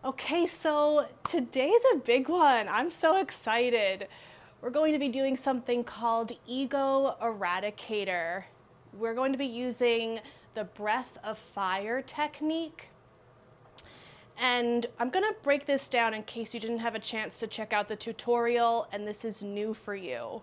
Okay, so today's a big one. I'm so excited. We're going to be doing something called Ego Eradicator. We're going to be using the breath of fire technique. And I'm going to break this down in case you didn't have a chance to check out the tutorial and this is new for you.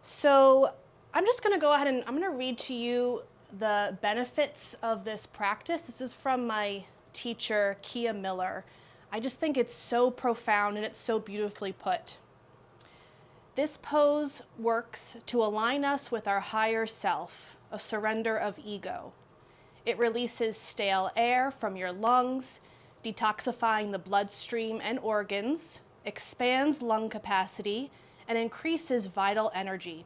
So I'm just going to go ahead and I'm going to read to you the benefits of this practice. This is from my teacher, Kia Miller. I just think it's so profound and it's so beautifully put. This pose works to align us with our higher self, a surrender of ego. It releases stale air from your lungs, detoxifying the bloodstream and organs, expands lung capacity, and increases vital energy.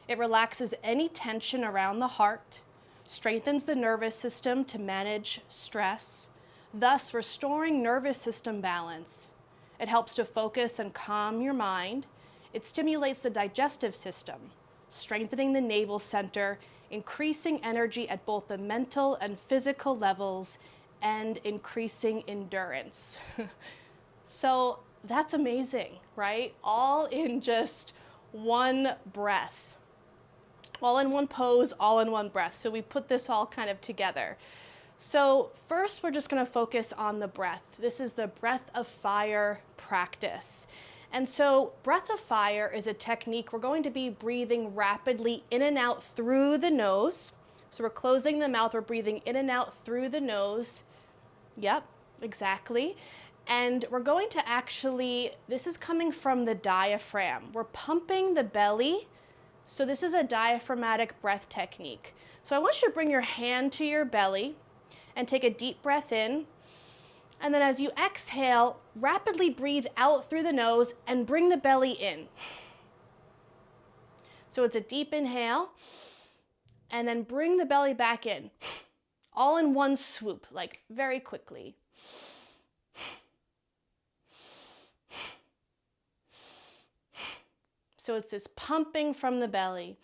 It relaxes any tension around the heart, strengthens the nervous system to manage stress, thus restoring nervous system balance. It helps to focus and calm your mind. It stimulates the digestive system, strengthening the navel center, increasing energy at both the mental and physical levels, and increasing endurance. So that's amazing, right? All in just one breath. All in one pose, all in one breath. So we put this all kind of together. So first, we're just going to focus on the breath. This is the breath of fire practice. And so breath of fire is a technique. We're going to be breathing rapidly in and out through the nose. So we're closing the mouth, we're breathing in and out through the nose. Yep, exactly. And we're going to actually, this is coming from the diaphragm. We're pumping the belly. So this is a diaphragmatic breath technique. So I want you to bring your hand to your belly and take a deep breath in. And then as you exhale, rapidly breathe out through the nose and bring the belly in. So it's a deep inhale and then bring the belly back in. All in one swoop, like very quickly. So it's this pumping from the belly.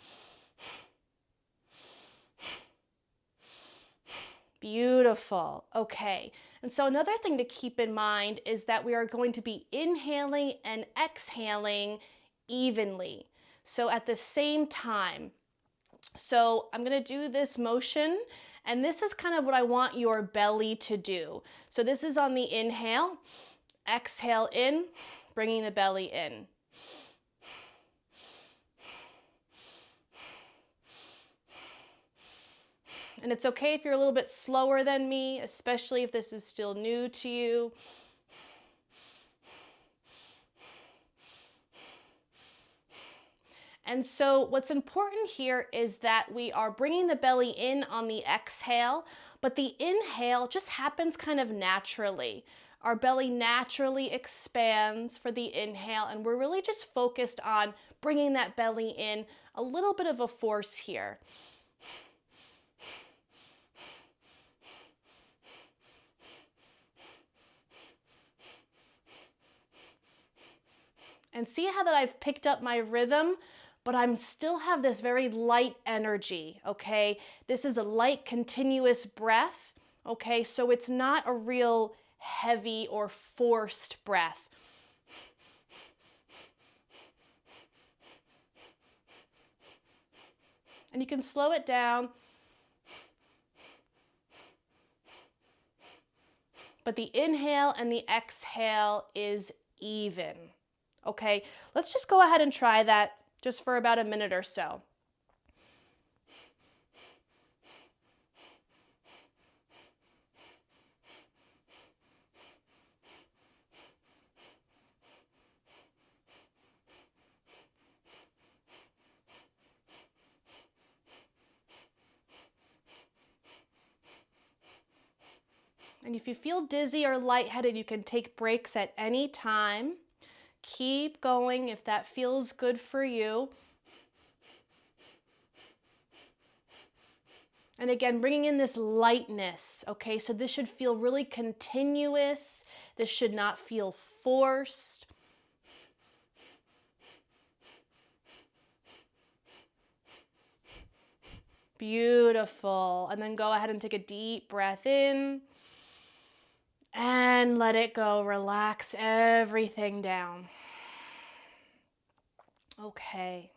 Beautiful. Okay. And so another thing to keep in mind is that we are going to be inhaling and exhaling evenly. So at the same time. So I'm going to do this motion, and this is kind of what I want your belly to do. So this is on the inhale. Exhale in, bringing the belly in. And it's okay if you're a little bit slower than me, especially if this is still new to you. And so what's important here is that we are bringing the belly in on the exhale, but the inhale just happens kind of naturally. Our belly naturally expands for the inhale, and we're really just focused on bringing that belly in, a little bit of a force here. And see how that I've picked up my rhythm, but I'm still have this very light energy, okay? This is a light, continuous breath, okay? So it's not a real heavy or forced breath. And you can slow it down. But the inhale and the exhale is even. Okay, let's just go ahead and try that just for about a minute or so. And if you feel dizzy or lightheaded, you can take breaks at any time. Keep going if that feels good for you. And again, bringing in this lightness, okay? So this should feel really continuous. This should not feel forced. Beautiful. And then go ahead and take a deep breath in. And let it go. Relax everything down. Okay.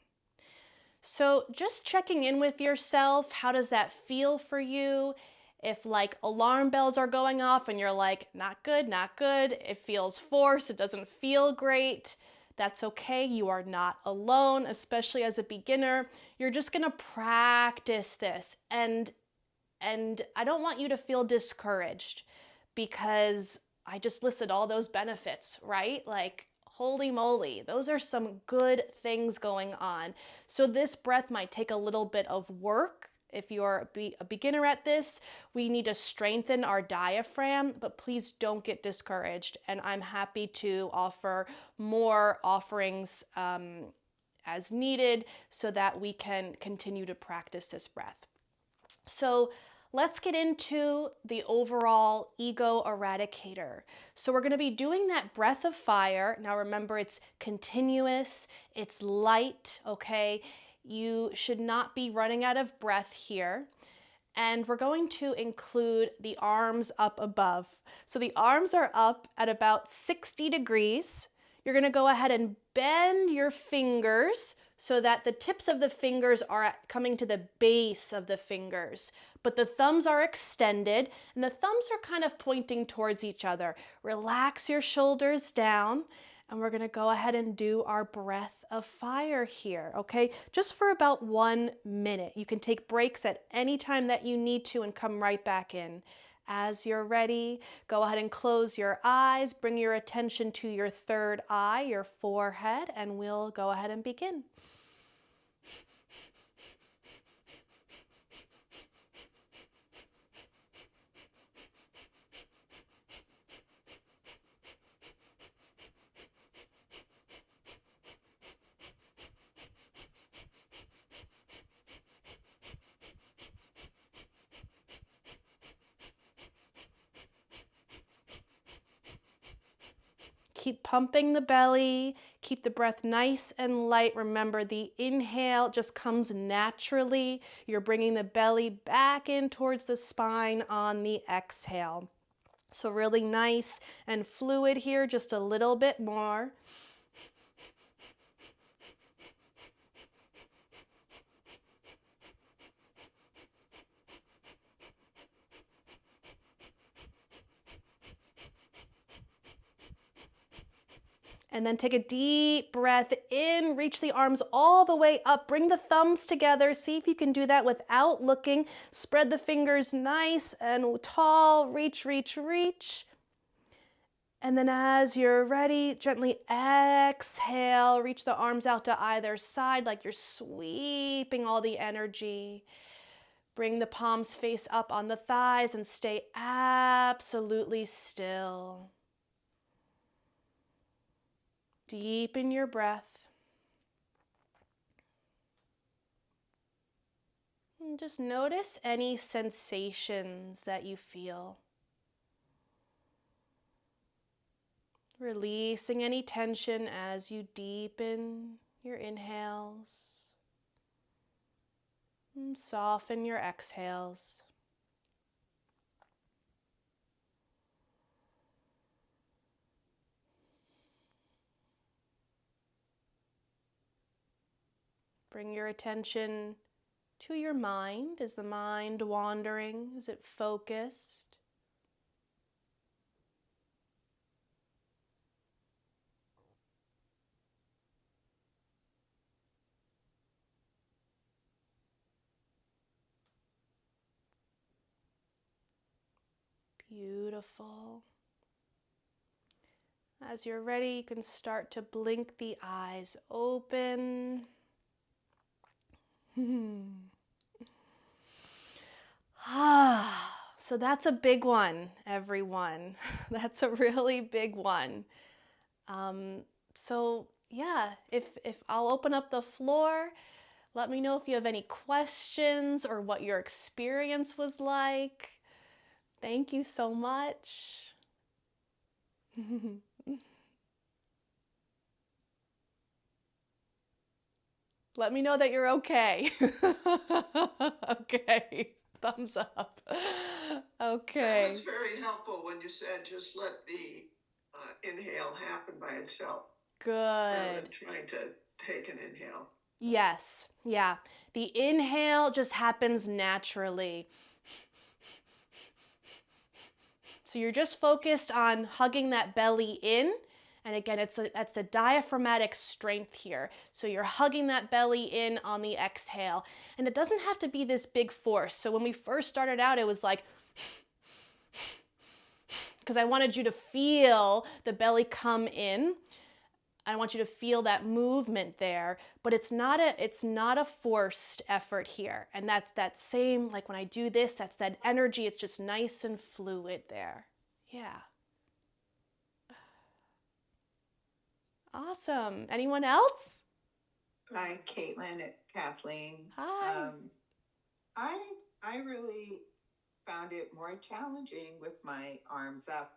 So just checking in with yourself, how does that feel for you? If like alarm bells are going off and you're like, not good, not good, it feels forced, it doesn't feel great, that's okay. You are not alone, especially as a beginner. You're just gonna practice this. And I don't want you to feel discouraged because I just listed all those benefits, right? Like, holy moly, those are some good things going on. So this breath might take a little bit of work. If you're a beginner at this, we need to strengthen our diaphragm, but please don't get discouraged. And I'm happy to offer more offerings as needed so that we can continue to practice this breath. So let's get into the overall ego eradicator. So we're going to be doing that breath of fire. Now remember, it's continuous, it's light, okay? You should not be running out of breath here. And we're going to include the arms up above. So the arms are up at about 60 degrees. You're going to go ahead and bend your fingers so that the tips of the fingers are coming to the base of the fingers, but the thumbs are extended and the thumbs are kind of pointing towards each other. Relax your shoulders down, and we're going to go ahead and do our breath of fire here, okay? Just for about 1 minute. You can take breaks at any time that you need to and come right back in. As you're ready, go ahead and close your eyes, bring your attention to your third eye, your forehead, and we'll go ahead and begin. Keep pumping the belly, keep the breath nice and light. Remember, the inhale just comes naturally. You're bringing the belly back in towards the spine on the exhale. So really nice and fluid here, just a little bit more. And then take a deep breath in, reach the arms all the way up, bring the thumbs together. See if you can do that without looking. Spread the fingers nice and tall, reach, reach, reach. And then as you're ready, gently exhale, reach the arms out to either side like you're sweeping all the energy. Bring the palms face up on the thighs and stay absolutely still. Deepen your breath. And just notice any sensations that you feel. Releasing any tension as you deepen your inhales and soften your exhales. Bring your attention to your mind. Is the mind wandering? Is it focused? Beautiful. As you're ready, you can start to blink the eyes open. So that's a big one, everyone. That's a really big one. So yeah, if I'll open up the floor, let me know if you have any questions or what your experience was like. Thank you so much. Let me know that you're okay. Okay, thumbs up. That was Okay. very helpful when you said just let the inhale happen by itself rather than Good. trying to take an inhale. Yes. Yeah. The inhale just happens naturally. So you're just focused on hugging that belly in. And again, that's the diaphragmatic strength here. So you're hugging that belly in on the exhale. And it doesn't have to be this big force. So when we first started out, it was like, because I wanted you to feel the belly come in. I want you to feel that movement there, but it's not a forced effort here. And that's that same, like when I do this, that's that energy. It's just nice and fluid there. Yeah. Awesome. Anyone else? Hi, Caitlin, Kathleen. Hi. I I really found it more challenging with my arms up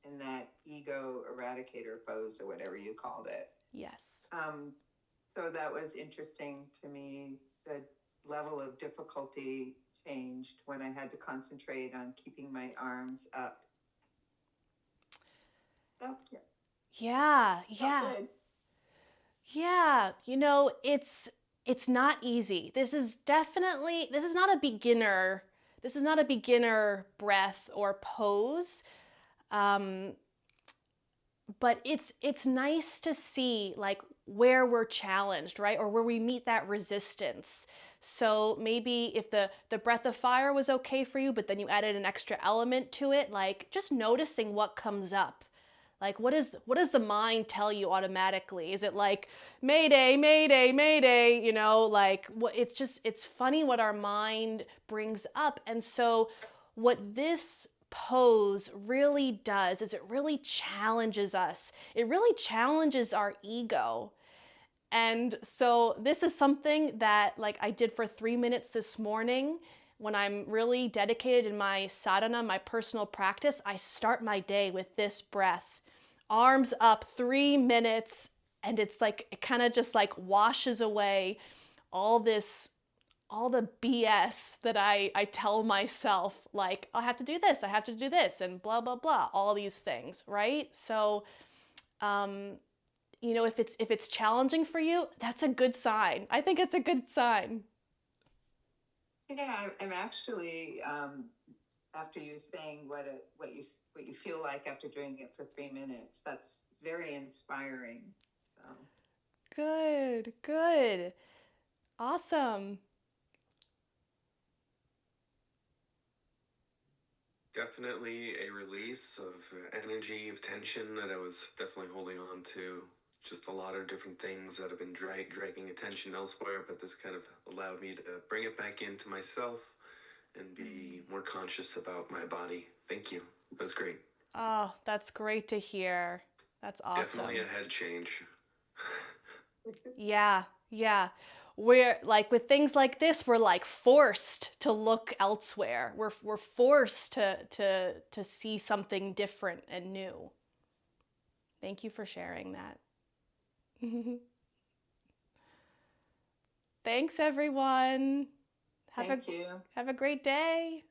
in that ego eradicator pose or whatever you called it. Yes. So that was interesting to me. The level of difficulty changed when I had to concentrate on keeping my arms up. So yeah, Yeah, felt yeah. good. Yeah, it's not easy. This is not a beginner. This is not a beginner breath or pose. Um, but it's nice to see like where we're challenged, right? Or where we meet that resistance. So maybe if the breath of fire was okay for you, but then you added an extra element to it, like just noticing what comes up. Like what does the mind tell you automatically? Is it like mayday, mayday, mayday, like what it's funny what our mind brings up. And so what this pose really does is it really challenges us. It really challenges our ego. And so this is something that like I did for 3 minutes this morning. When I'm really dedicated in my sadhana, my personal practice, I start my day with this breath. Arms up 3 minutes, and it's like it kind of just like washes away all this all the BS that I tell myself, like, I have to do this, I have to do this, and blah, blah, blah, all these things, right? So, um, if it's challenging for you, that's a good sign. I think it's a good sign. Yeah, I'm actually after you saying what you feel like after doing it for 3 minutes. That's very inspiring. So Good, good. Awesome. Definitely a release of energy, of tension that I was definitely holding on to. Just a lot of different things that have been dragging attention elsewhere, but this kind of allowed me to bring it back into myself and be more conscious about my body. Thank you. That was great. Oh, that's great to hear. That's Definitely a awesome. head change. Yeah, yeah. We're like with things like this, we're like forced to look elsewhere. We're forced to see something different and new. Thank you for sharing that. Thanks everyone. Have a thank you. have a great day.